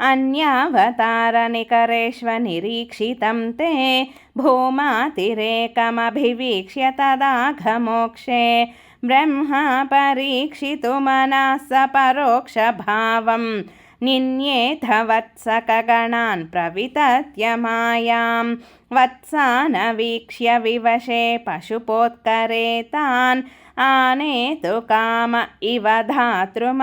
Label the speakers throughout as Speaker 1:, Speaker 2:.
Speaker 1: अन्यावतारनिकरेष्वनिरीक्षितं ते भूमातिरेकमभिवीक्ष्य तदाघमोक्षे ब्रह्मा परीक्षितुमनः स परोक्षभावं निन्येथ वत्सकगणान् प्रवितत्य मायां वत्सानवीक्ष्य विवशे पशुपोत्करे तान् आनेतु काम इव धातृमतानुवर्ती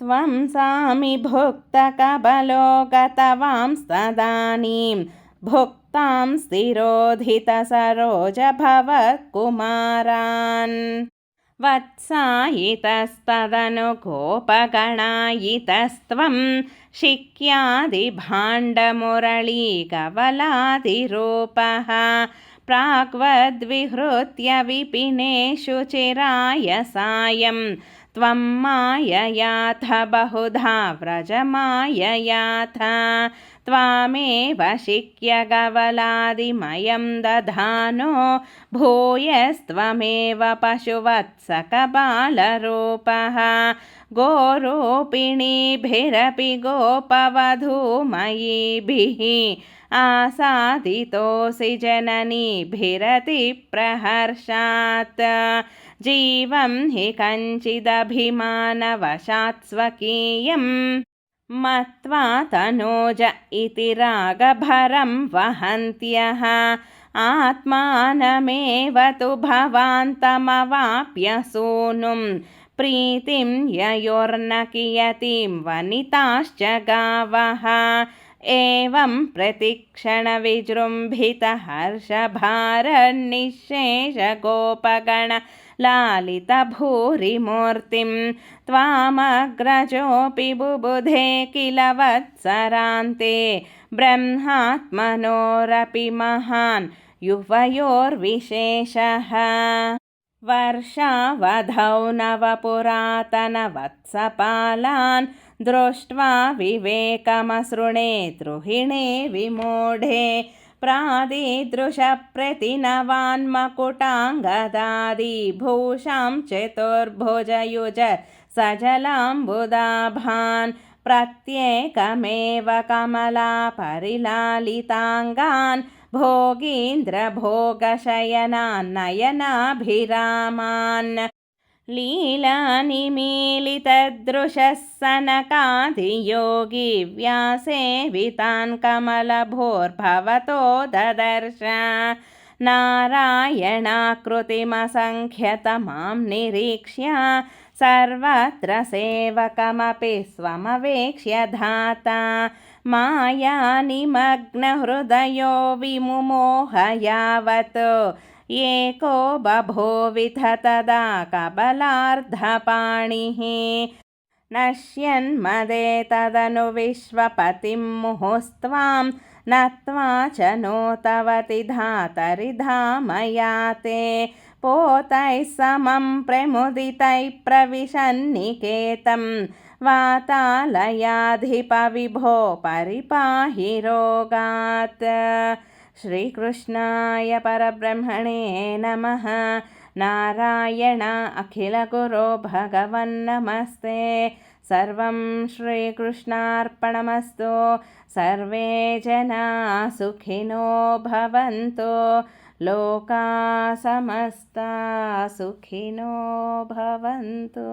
Speaker 1: त्वं सामि भुक्तकबलो गतवांस्तदानीं भुक्तां स्थिरोधितसरोजभवत्कुमारान् वत्सायितस्तदनुकोपगणायितस्त्वं शिक्यादिभाण्डमुरळीकवलादिरूपः प्राग्वद्विहृत्य विपिनेषु चिराय सायं त्वं माययाथ बहुधा व्रजमाययाथ त्वामेव शिक्यगवलादिमयं दधानो भूयस्त्वमेव पशुवत्सकबालरूपः गोरूपिणीभिरपि गोपवधूमयीभिः आसादितोऽसि जननीभिरतिप्रहर्षात् जीवं हि कञ्चिदभिमानवशात् स्वकीयं मत्वा तनूज इति रागभरं वहन्त्यः आत्मानमेव तु भवान्तमवाप्य सूनुं प्रीतिं ययोर्न कियतीं वनिताश्च गावः एवं प्रतिक्षणविजृम्भितहर्षभारनिःशेषगोपगण लालितभूरिमूर्तिं त्वामग्रजोऽपि बुबुधे किल वत्सरान्ते ब्रह्मात्मनोरपि महान् युवयोर्विशेषः वर्षावधौ नवपुरातनवत्सपालान् दृष्ट्वा विवेकमसृणे द्रुहिणे विमूढे प्रादिदृशप्रतिनवान्मकुटाङ्गदादिभूषां चतुर्भुजयुज सजलाम्बुदाभान् प्रत्येकमेव कमलापरिलालिताङ्गान् भोगीन्द्रभोगशयनान् नयनाभिरामान् लीलानिमीलितदृशः सनकादियोगी व्यासेवितान् कमलभोर्भवतो ददर्श नारायणाकृतिमसङ्ख्यतमां निरीक्ष्य सर्वत्र सेवकमपि स्वमवेक्ष्य धाता मायानिमग्नहृदयो विमुमोह यावत् एको बभूविथ तदा कबलार्धपाणिः नश्यन्मदे तदनु विश्वपतिं मुहुस्त्वां नत्वा च नोतवति धातरि धामयाते पोतैः समं प्रमुदितैः प्रविशन्निकेतं वातालयाधिपविभो परिपाहि रोगात्। श्रीकृष्णाय परब्रह्मणे नमः। नारायण अखिलगुरो भगवन्नमस्ते। सर्वं श्रीकृष्णार्पणमस्तु। सर्वे जना सुखिनो भवन्तु। लोका समस्ता सुखिनो भवन्तु।